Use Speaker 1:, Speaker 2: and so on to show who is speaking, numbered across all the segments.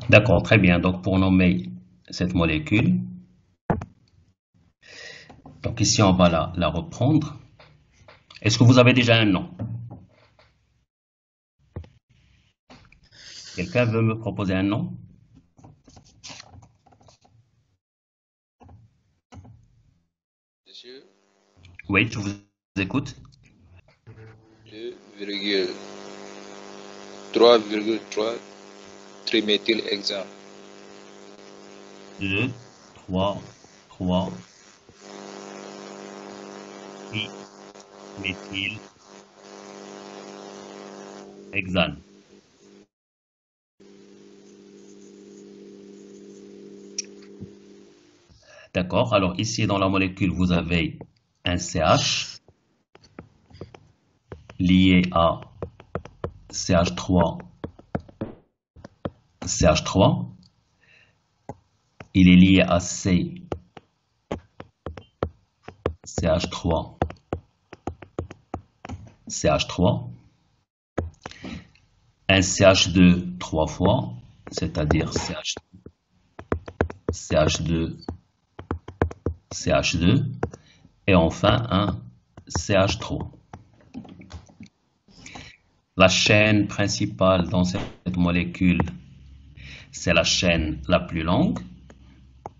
Speaker 1: D'accord, très bien. Donc, pour nommer cette molécule, donc ici, on va la reprendre. Est-ce que vous avez déjà un nom? Quelqu'un veut me proposer un nom?
Speaker 2: Monsieur,
Speaker 1: Oui, je vous écoute.
Speaker 2: 2,3,3 triméthylhexane.
Speaker 1: 2, 3, 3, méthylhexane. D'accord. Alors, ici, dans la molécule, vous avez un CH lié à CH3, CH3. Il est lié à C, CH3, CH3. Un CH2 trois fois, c'est-à-dire CH2, CH2. Et enfin, un CH3. La chaîne principale dans cette molécule, c'est la chaîne la plus longue.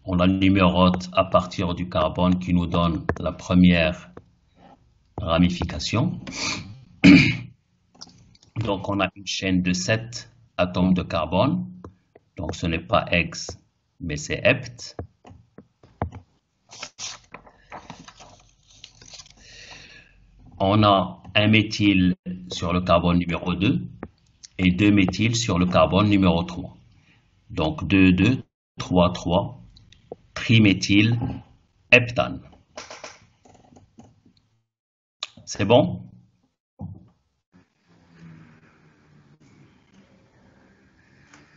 Speaker 1: On la numérote à partir du carbone qui nous donne la première ramification. Donc, on a une chaîne de 7 atomes de carbone. Donc, ce n'est pas hex, mais c'est hept. On a un méthyle sur le carbone numéro 2 et deux méthyles sur le carbone numéro 3. Donc 2, 2, 3, 3, triméthyle heptane. C'est bon?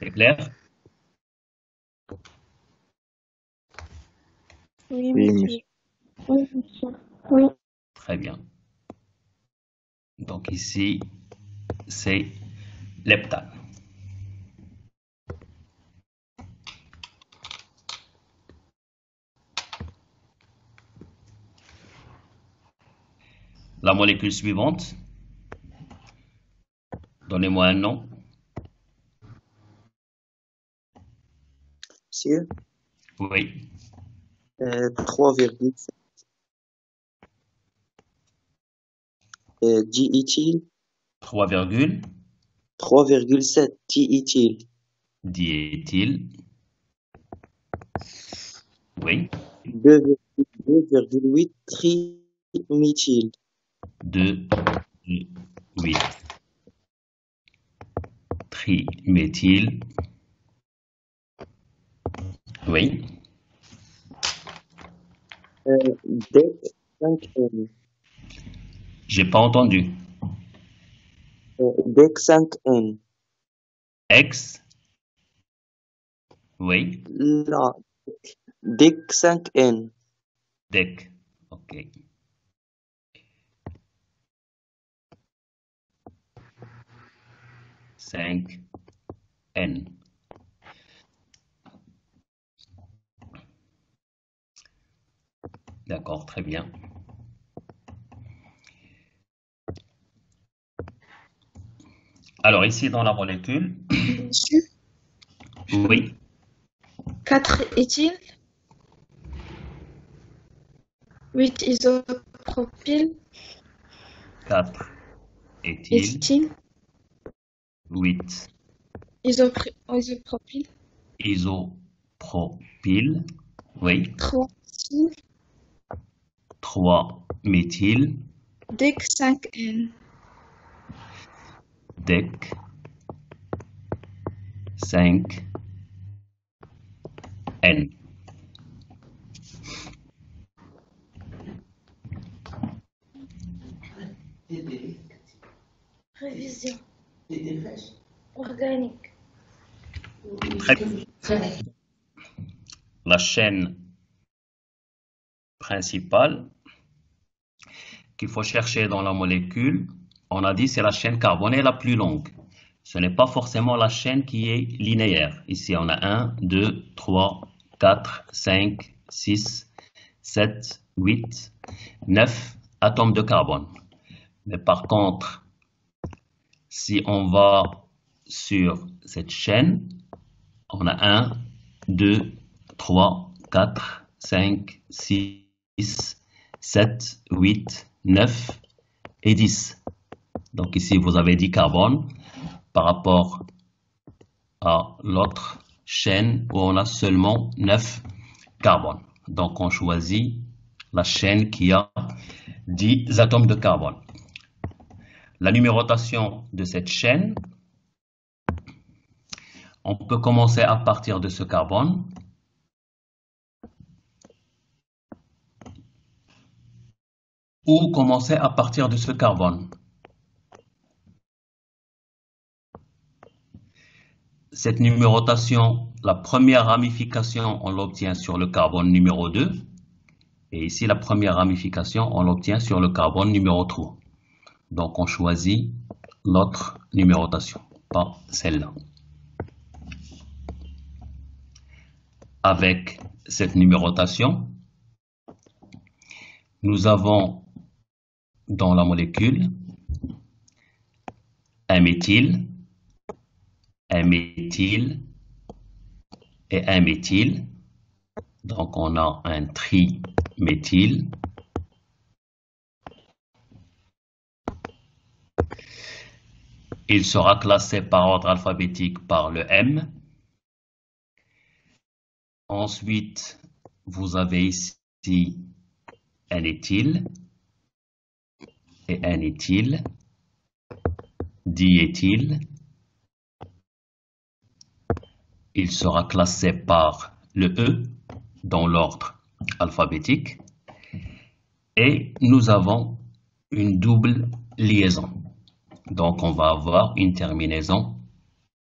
Speaker 1: C'est clair?
Speaker 3: Oui,
Speaker 4: Oui,
Speaker 3: monsieur.
Speaker 4: monsieur.
Speaker 3: Oui, monsieur. Oui.
Speaker 1: Très bien. Donc ici, c'est l'heptane. La molécule suivante, donnez-moi un nom.
Speaker 4: Monsieur,
Speaker 1: Oui,
Speaker 4: 3,7 diéthyl,
Speaker 1: 3,
Speaker 4: 3,7 diéthyl,
Speaker 1: diéthyl. Oui,
Speaker 4: 2,8 triméthyl,
Speaker 1: 2, 8, triméthyle. Oui,
Speaker 4: DEC5N,
Speaker 1: j'ai pas entendu.
Speaker 4: DEC5N,
Speaker 1: X, oui,
Speaker 4: là, DEC5N,
Speaker 1: DEC. Ok. 5, N. D'accord, très bien. Alors ici dans la molécule,
Speaker 3: Monsieur.
Speaker 1: oui,
Speaker 3: 4 éthyl, 8 isopropyl,
Speaker 1: 4 éthyl,
Speaker 3: éthyle,
Speaker 1: 8
Speaker 3: isopropyl,
Speaker 1: isopropyl, oui,
Speaker 3: 3 éthyl,
Speaker 1: 3 méthyl,
Speaker 3: DEC5N.
Speaker 1: DEC, 5, N.
Speaker 3: Révision. Organique.
Speaker 1: Très bien. La chaîne principale qu'il faut chercher dans la molécule, on a dit c'est la chaîne carbonée la plus longue. Ce n'est pas forcément la chaîne qui est linéaire. Ici, on a 1, 2, 3, 4, 5, 6, 7, 8, 9 atomes de carbone. Mais par contre, si on va sur cette chaîne, on a 1, 2, 3, 4, 5, 6, 7, 8, 9 et 10. Donc ici, vous avez 10 carbones par rapport à l'autre chaîne où on a seulement 9 carbones. Donc on choisit la chaîne qui a 10 atomes de carbone. La numérotation de cette chaîne, on peut commencer à partir de ce carbone. Ou commencer à partir de ce carbone. Cette numérotation, la première ramification, on l'obtient sur le carbone numéro 2. Et ici, la première ramification, on l'obtient sur le carbone numéro 3. Donc, on choisit l'autre numérotation, pas celle-là. Avec cette numérotation, nous avons dans la molécule un méthyle, un méthyle et un méthyle. Donc, on a un triméthyle. Il sera classé par ordre alphabétique par le M. Ensuite, vous avez ici un éthyle et un éthyle, diéthyle. Il sera classé par le E dans l'ordre alphabétique. Et nous avons une double liaison. Donc, on va avoir une terminaison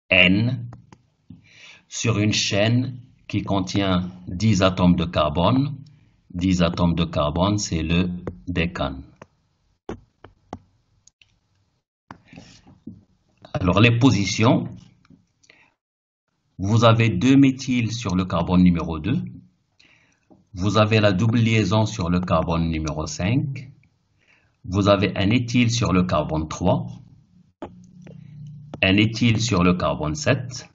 Speaker 1: N sur une chaîne qui contient 10 atomes de carbone. 10 atomes de carbone, c'est le décane. Alors, les positions. Vous avez 2 méthyles sur le carbone numéro 2. Vous avez la double liaison sur le carbone numéro 5. Vous avez un éthyle sur le carbone 3. Un éthyle sur le carbone 7.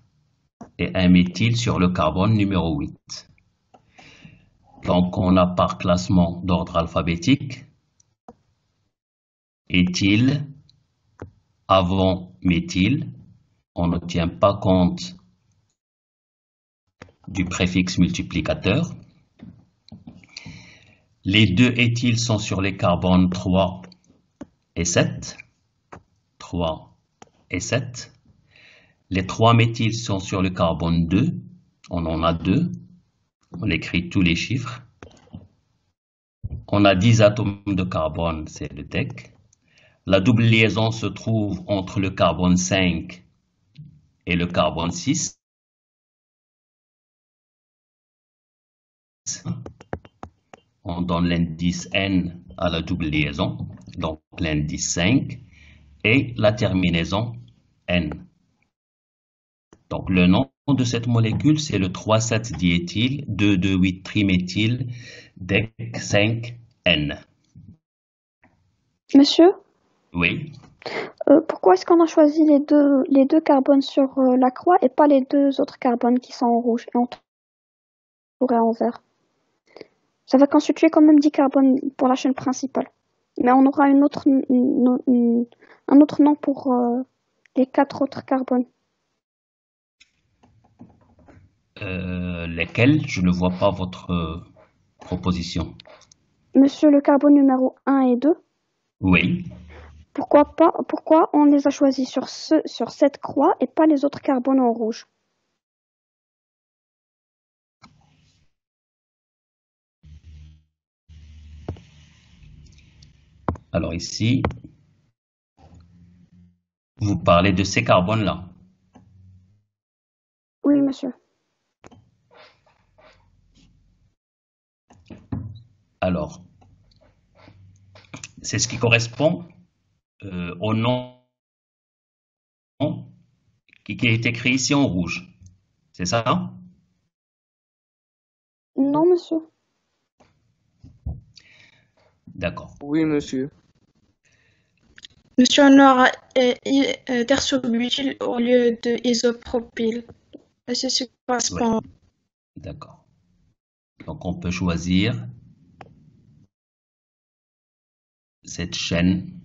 Speaker 1: Et un méthyle sur le carbone numéro 8. Donc, on a par classement d'ordre alphabétique. Éthyle avant méthyle. On ne tient pas compte du préfixe multiplicateur. Les deux éthyles sont sur les carbones 3 et 7. 3 et 7. Les 3 méthyles sont sur le carbone 2. On en a 2. On écrit tous les chiffres. On a 10 atomes de carbone, c'est le DEC. La double liaison se trouve entre le carbone 5 et le carbone 6. On donne l'indice N à la double liaison, donc l'indice 5, et la terminaison N. Donc le nom de cette molécule, c'est le 3,7-diéthyl 2,2,8-triméthyl DEC5N.
Speaker 3: Monsieur,
Speaker 1: Oui.
Speaker 3: pourquoi est-ce qu'on a choisi les deux carbones sur la croix et pas les deux autres carbones qui sont en rouge et entourés en vert? Ça va constituer quand même 10 carbones pour la chaîne principale. Mais on aura un autre nom pour les 4 autres carbones.
Speaker 1: Lesquels? Je ne vois pas votre proposition.
Speaker 3: Monsieur, le carbone numéro 1 et 2,
Speaker 1: Oui.
Speaker 3: pourquoi on les a choisis sur cette croix et pas les autres carbones en rouge?
Speaker 1: Alors ici, vous parlez de ces carbones-là.
Speaker 3: Oui, monsieur.
Speaker 1: Alors, c'est ce qui correspond au nom qui est écrit ici en rouge. C'est ça?
Speaker 3: Non, monsieur.
Speaker 1: D'accord.
Speaker 5: Oui, monsieur.
Speaker 6: Monsieur, on aura tertiobutyle au lieu de isopropyl. C'est ce qui correspond.
Speaker 1: D'accord. Donc on peut choisir cette chaîne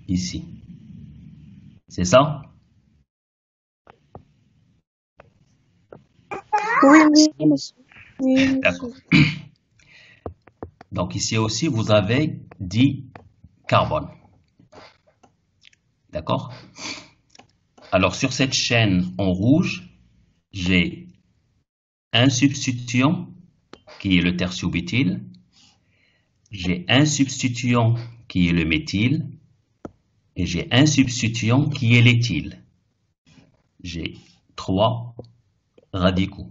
Speaker 1: ici. C'est ça?
Speaker 6: Oui,
Speaker 3: Monsieur.
Speaker 6: oui,
Speaker 1: D'accord. Donc ici aussi, vous avez 10 carbones. D'accord? Alors sur cette chaîne en rouge, j'ai un substituant qui est le tertiobutyle, j'ai un substituant qui est le méthyle et j'ai un substituant qui est l'éthyle. J'ai 3 radicaux.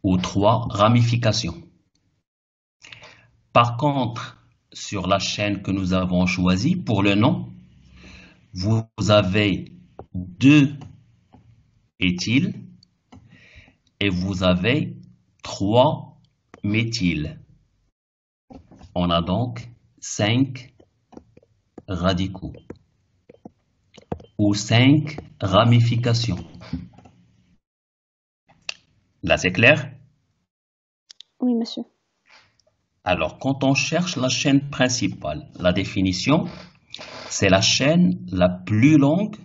Speaker 1: Ou 3 ramifications. Par contre, sur la chaîne que nous avons choisie, pour le nom, vous avez 2 éthyles et vous avez 3 méthyles. On a donc 5 radicaux ou 5 ramifications. Là, c'est clair?
Speaker 3: Oui, monsieur.
Speaker 1: Alors, quand on cherche la chaîne principale, la définition, c'est la chaîne la plus longue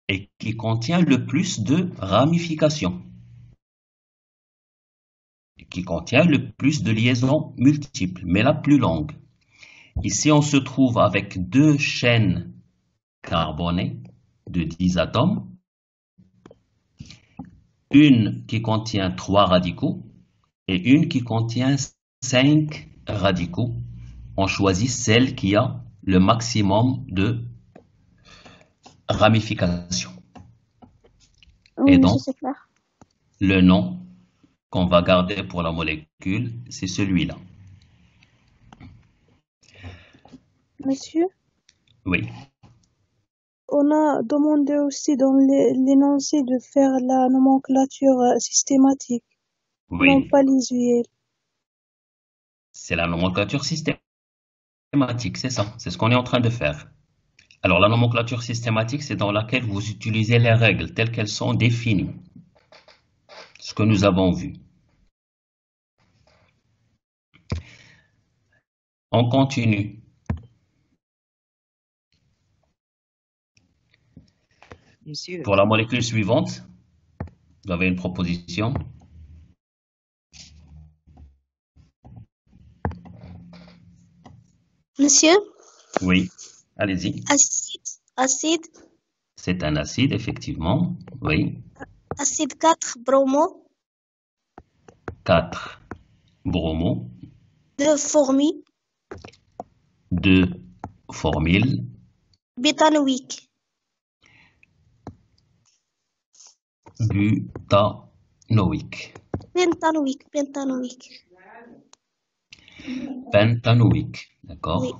Speaker 1: et qui contient le plus de ramifications, qui contient le plus de liaisons multiples, mais la plus longue. Ici, on se trouve avec 2 chaînes carbonées de 10 atomes, une qui contient 3 radicaux et une qui contient 5 radicaux. On choisit celle qui a le maximum de ramifications.
Speaker 3: Oui,
Speaker 1: Et
Speaker 3: monsieur,
Speaker 1: donc,
Speaker 3: c'est clair.
Speaker 1: le nom qu'on va garder pour la molécule, c'est celui-là.
Speaker 7: Monsieur,
Speaker 1: Oui,
Speaker 7: on a demandé aussi dans l'énoncé de faire la nomenclature systématique, non
Speaker 1: oui,
Speaker 7: pas l'usuelle.
Speaker 1: c'est la nomenclature systématique, c'est ça, c'est ce qu'on est en train de faire. Alors, la nomenclature systématique, c'est dans laquelle vous utilisez les règles telles qu'elles sont définies, ce que nous avons vu. On continue.
Speaker 4: Monsieur,
Speaker 1: Pour la molécule suivante, vous avez une proposition?
Speaker 6: Monsieur,
Speaker 1: Oui, allez-y.
Speaker 6: acide
Speaker 1: C'est un acide, effectivement. Oui.
Speaker 6: acide 4 bromo,
Speaker 1: 4 bromo,
Speaker 6: 2 formile,
Speaker 1: 2 formyle,
Speaker 6: bétanoïque,
Speaker 1: butanoïque,
Speaker 6: pentanoïque.
Speaker 1: pentanoïque. D'accord?
Speaker 6: Oui.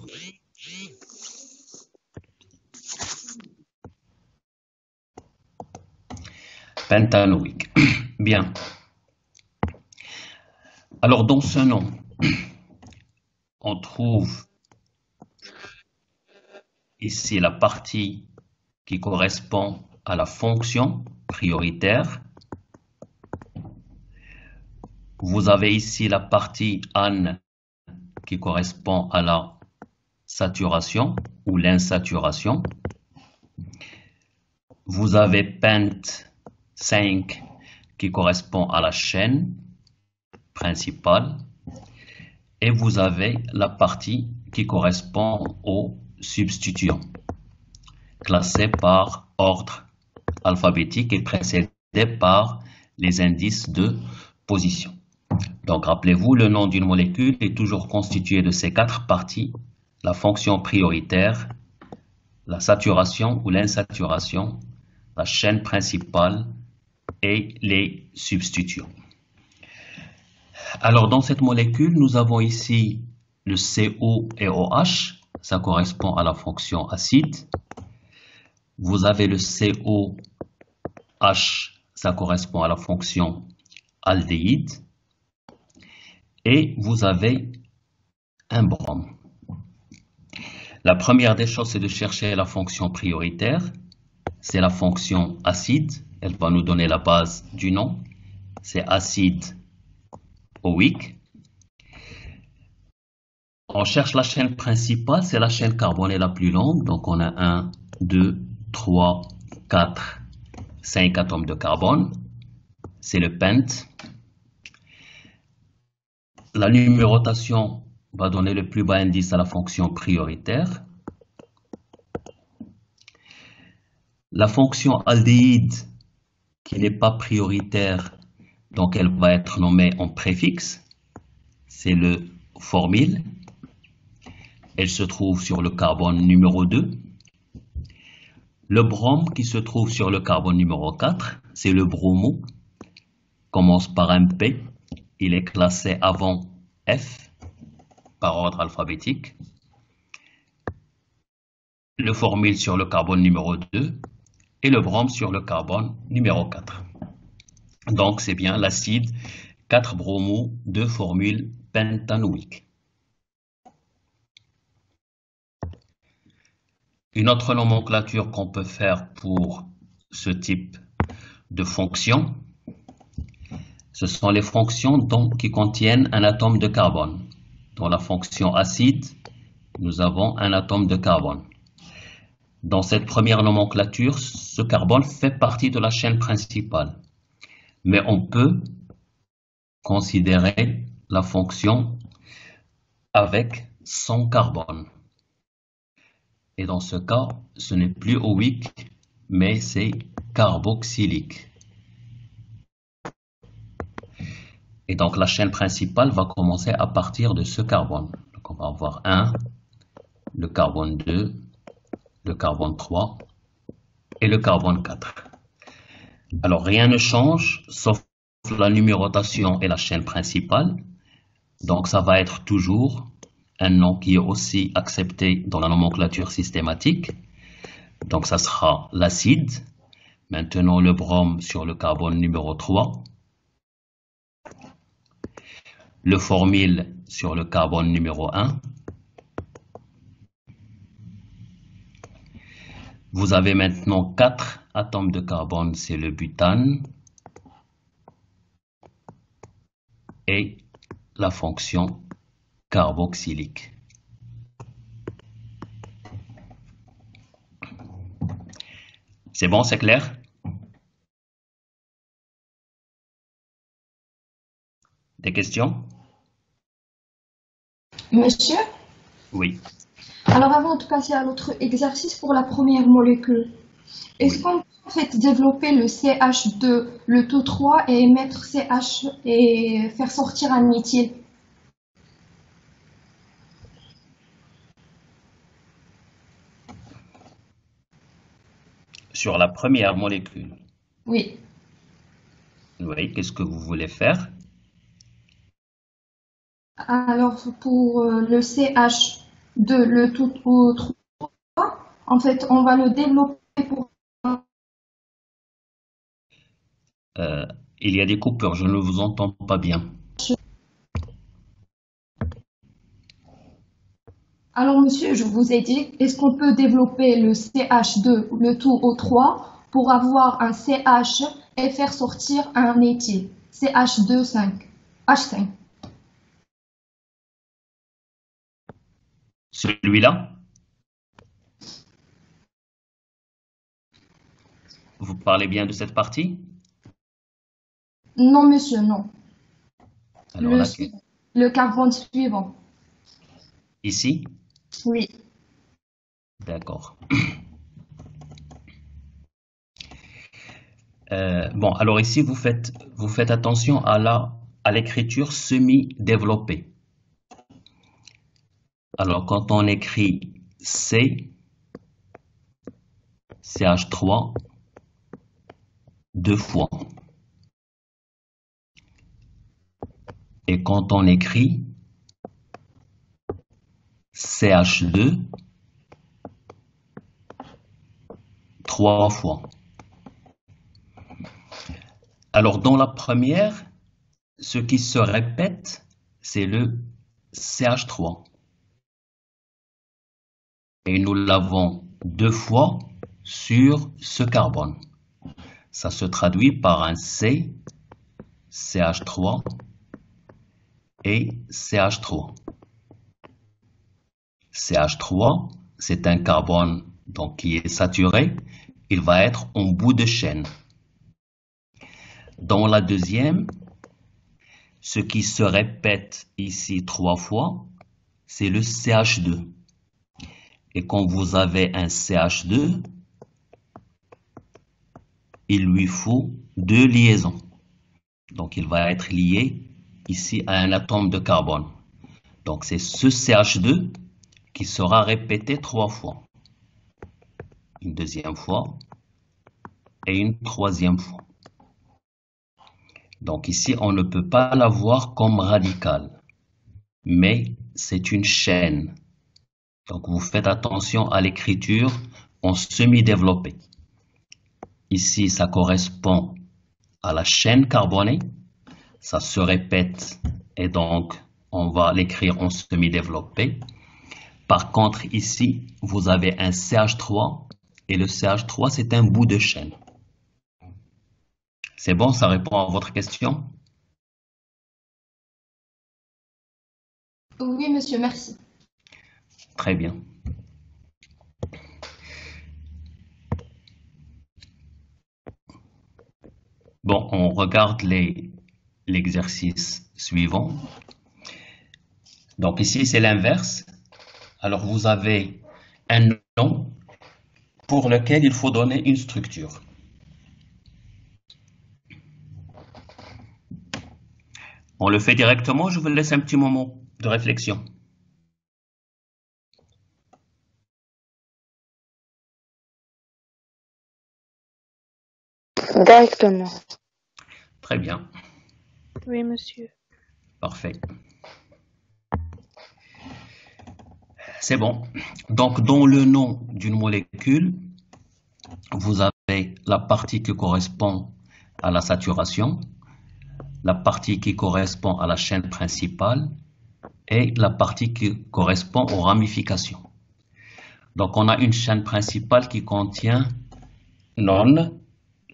Speaker 1: Pentanoïque. Bien. Alors, dans ce nom, on trouve ici la partie qui correspond à la fonction prioritaire. Vous avez ici la partie an qui correspond à la saturation ou l'insaturation. Vous avez pent 5 qui correspond à la chaîne principale. Et vous avez la partie qui correspond au substituant, classé par ordre alphabétique et précédé par les indices de position. Donc rappelez-vous, le nom d'une molécule est toujours constitué de ces 4 parties: la fonction prioritaire, la saturation ou l'insaturation, la chaîne principale et les substituants. Alors dans cette molécule, nous avons ici le CO et OH ça correspond à la fonction acide. Vous avez le COH, ça correspond à la fonction aldéhyde. Et vous avez un brome. La première des choses, c'est de chercher la fonction prioritaire. C'est la fonction acide. Elle va nous donner la base du nom. C'est acide OIC. On cherche la chaîne principale, c'est la chaîne carbonée la plus longue. Donc on a 1, 2, 3, 4, 5 atomes de carbone. C'est le pente. La numérotation va donner le plus bas indice à la fonction prioritaire. La fonction aldéhyde, qui n'est pas prioritaire, donc elle va être nommée en préfixe. C'est le formyle. Elle se trouve sur le carbone numéro 2. Le brome qui se trouve sur le carbone numéro 4, c'est le bromo. Commence par un P. Il est classé avant F par ordre alphabétique. Le formyle sur le carbone numéro 2 et le brome sur le carbone numéro 4. Donc c'est bien l'acide 4-bromo 2-formyle pentanoïque. Une autre nomenclature qu'on peut faire pour ce type de fonction, ce sont les fonctions qui contiennent un atome de carbone. Dans la fonction acide, nous avons un atome de carbone. Dans cette première nomenclature, ce carbone fait partie de la chaîne principale. Mais on peut considérer la fonction avec son carbone. Et dans ce cas, ce n'est plus OIC, mais c'est carboxylique. Et donc la chaîne principale va commencer à partir de ce carbone. Donc on va avoir 1, le carbone 2, le carbone 3 et le carbone 4. Alors rien ne change sauf la numérotation et la chaîne principale. Donc ça va être toujours un nom qui est aussi accepté dans la nomenclature systématique. Donc ça sera l'acide. Maintenant le brome sur le carbone numéro 3. Le formyle sur le carbone numéro 1. Vous avez maintenant 4 atomes de carbone, c'est le butane et la fonction carboxylique. C'est bon, c'est clair? Des questions?
Speaker 6: Monsieur,
Speaker 1: Oui.
Speaker 6: alors avant de passer à l'autre exercice pour la première molécule, est-ce qu'on peut en fait développer le CH2, le taux 3 et mettre CH et faire sortir un méthyle?
Speaker 1: Sur la première molécule.
Speaker 6: Oui.
Speaker 1: Oui, qu'est-ce que vous voulez faire?
Speaker 6: Alors pour le CH2, le taux 3, en fait, on va le développer pour...
Speaker 1: Il y a des coupures, je ne vous entends pas bien.
Speaker 6: Alors monsieur, je vous ai dit, est-ce qu'on peut développer le CH2, le taux O3, pour avoir un CH et faire sortir un éthyle, CH2,5, H5.
Speaker 1: Celui-là? Vous parlez bien de cette partie?
Speaker 6: Non monsieur, non.
Speaker 1: Alors,
Speaker 6: Le carbone suivant.
Speaker 1: Ici?
Speaker 6: Oui.
Speaker 1: D'accord. Bon, alors ici, vous faites attention à l'écriture semi-développée. Alors, quand on écrit C, CH3, 2 fois. Et quand on écrit CH2 3 fois. Alors, dans la première, ce qui se répète, c'est le CH3. Et nous l'avons 2 fois sur ce carbone. Ça se traduit par un C, CH3 et CH3. CH3, c'est un carbone donc, qui est saturé. Il va être en bout de chaîne. Dans la deuxième, ce qui se répète ici 3 fois, c'est le CH2. Et quand vous avez un CH2, il lui faut 2 liaisons. Donc, il va être lié ici à un atome de carbone. Donc, c'est ce CH2 qui sera répété 3 fois. Une deuxième fois et une troisième fois. Donc, ici, on ne peut pas la voir comme radicale, mais c'est une chaîne. Donc, vous faites attention à l'écriture en semi-développé. Ici, ça correspond à la chaîne carbonée. Ça se répète et donc, on va l'écrire en semi-développé. Par contre, ici, vous avez un CH3 et le CH3, c'est un bout de chaîne. C'est bon, ça répond à votre question?
Speaker 6: Oui, monsieur, merci.
Speaker 1: Très bien. Bon, on regarde l'exercice suivant. Donc ici, c'est l'inverse. Alors, vous avez un nom pour lequel il faut donner une structure. On le fait directement, je vous laisse un petit moment de réflexion.
Speaker 5: Directement.
Speaker 1: Très bien,
Speaker 7: Oui, monsieur.
Speaker 1: parfait. C'est bon. Donc, dans le nom d'une molécule, vous avez la partie qui correspond à la saturation, la partie qui correspond à la chaîne principale et la partie qui correspond aux ramifications. Donc, on a une chaîne principale qui contient non.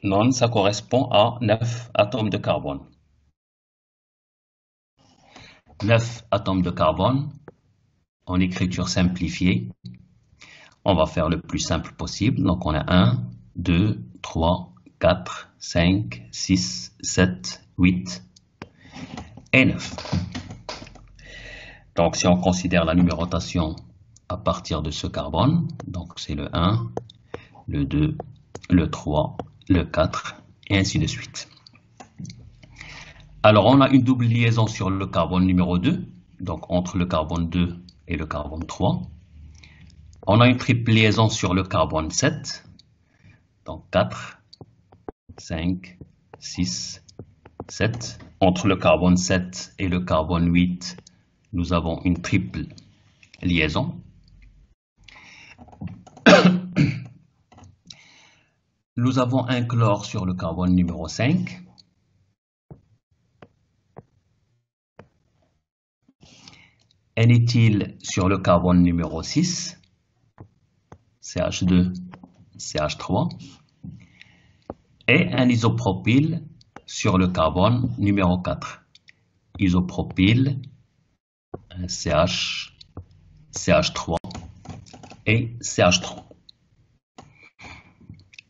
Speaker 1: Non, ça correspond à 9 atomes de carbone. 9 atomes de carbone en écriture simplifiée. On va faire le plus simple possible. Donc, on a 1, 2, 3, 4, 5, 6, 7, 8 et 9. Donc, si on considère la numérotation à partir de ce carbone, donc c'est le 1, le 2, le 3, le 4 et ainsi de suite. Alors, on a une double liaison sur le carbone numéro 2, donc entre le carbone 2 et le carbone 3. On a une triple liaison sur le carbone 7, donc 4, 5, 6, 7. Entre le carbone 7 et le carbone 8, nous avons une triple liaison. Nous avons un chlore sur le carbone numéro 5. Un éthyle sur le carbone numéro 6. CH2, CH3. Et un isopropyl sur le carbone numéro 4. Isopropyl, un CH, CH3 et CH3.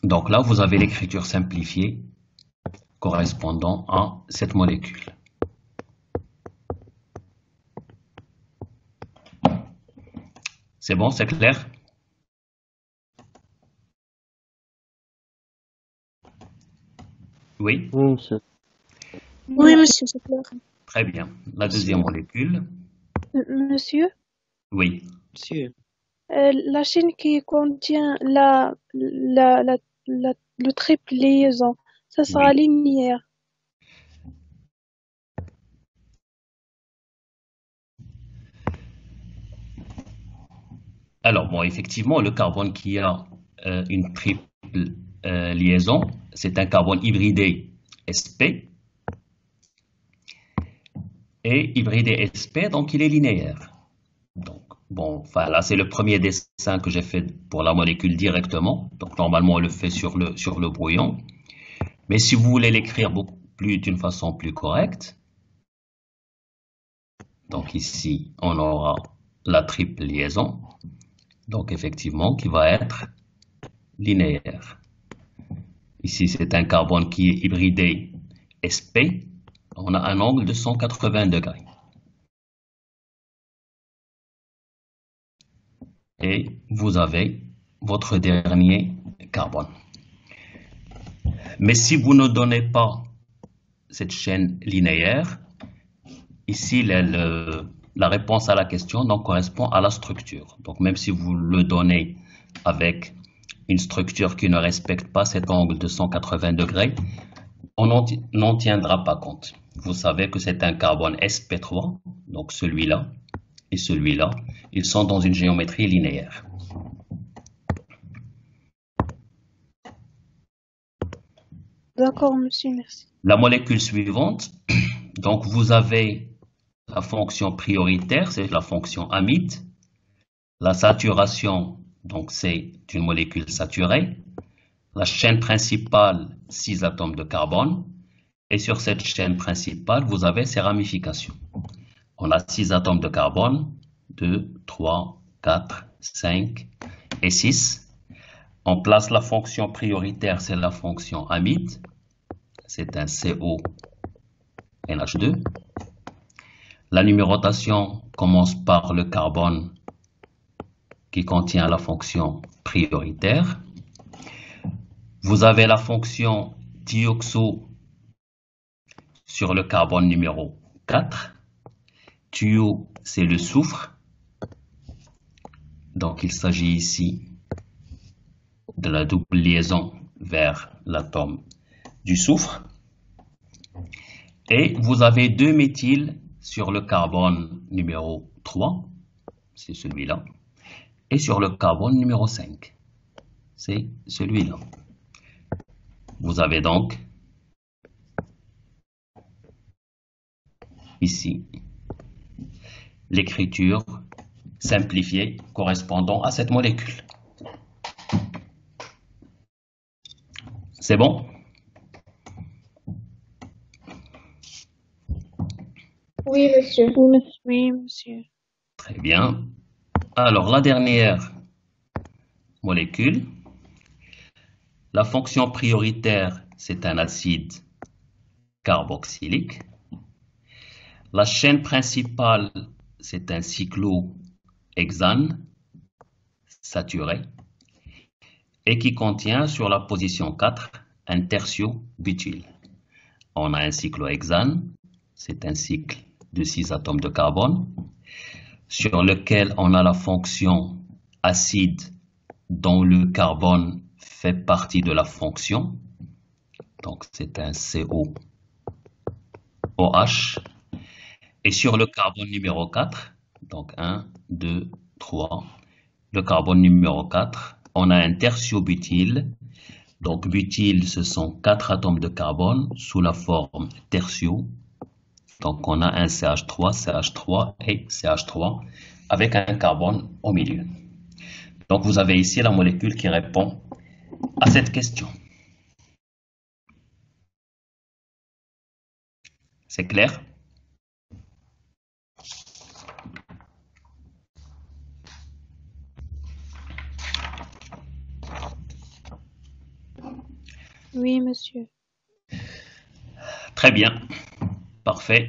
Speaker 1: Donc là, vous avez l'écriture simplifiée correspondant à cette molécule. C'est bon, c'est clair? Oui?
Speaker 4: Oui, monsieur.
Speaker 7: Oui, monsieur, c'est clair.
Speaker 1: Très bien. La deuxième molécule?
Speaker 7: Monsieur,
Speaker 1: Oui.
Speaker 4: Monsieur.
Speaker 7: la chaîne qui contient le triple liaison, ça sera
Speaker 1: Oui.
Speaker 7: linéaire.
Speaker 1: Alors, bon, effectivement, le carbone qui a une triple liaison, c'est un carbone hybridé sp. Et hybridé sp, donc il est linéaire. Donc, bon, enfin, là, c'est le premier dessin que j'ai fait pour la molécule directement. Donc, normalement, on le fait sur le brouillon. Mais si vous voulez l'écrire d'une façon plus correcte, donc ici, on aura la triple liaison. Donc, effectivement, qui va être linéaire. Ici, c'est un carbone qui est hybridé sp. On a un angle de 180 degrés. Et vous avez votre dernier carbone. Mais si vous ne donnez pas cette chaîne linéaire, ici, la réponse à la question donc, correspond à la structure. Donc, même si vous le donnez avec une structure qui ne respecte pas cet angle de 180 degrés, on n'en tiendra pas compte. Vous savez que c'est un carbone sp3, donc celui-là et celui-là, ils sont dans une géométrie linéaire.
Speaker 7: D'accord, monsieur, merci.
Speaker 1: La molécule suivante, donc vous avez la fonction prioritaire, c'est la fonction amide. La saturation, donc c'est une molécule saturée. La chaîne principale, 6 atomes de carbone. Et sur cette chaîne principale, vous avez ces ramifications. On a 6 atomes de carbone, 2, 3, 4, 5 et 6. On place la fonction prioritaire, c'est la fonction amide. C'est un CONH2. La numérotation commence par le carbone qui contient la fonction prioritaire. Vous avez la fonction thioxo sur le carbone numéro 4. Thio, c'est le soufre. Donc, il s'agit ici de la double liaison vers l'atome du soufre. Et vous avez 2 méthyles sur le carbone numéro 3, c'est celui-là, et sur le carbone numéro 5, c'est celui-là. Vous avez donc ici l'écriture simplifiée correspondant à cette molécule. C'est bon?
Speaker 3: Oui, monsieur.
Speaker 7: Oui, monsieur.
Speaker 1: Très bien. Alors, la dernière molécule, la fonction prioritaire, c'est un acide carboxylique. La chaîne principale, c'est un cyclohexane saturé et qui contient sur la position 4 un tertiobutyle. On a un cyclohexane, c'est un cycle de 6 atomes de carbone sur lequel on a la fonction acide dont le carbone fait partie de la fonction. Donc c'est un COOH. Et sur le carbone numéro 4, donc 1, 2, 3, le carbone numéro 4, on a un tertiobutyle. Donc butyle, ce sont 4 atomes de carbone sous la forme tertio. Donc on a un CH3, CH3 et CH3 avec un carbone au milieu. Donc vous avez ici la molécule qui répond à cette question. C'est clair?
Speaker 7: Oui, monsieur.
Speaker 1: Très bien. Parfait.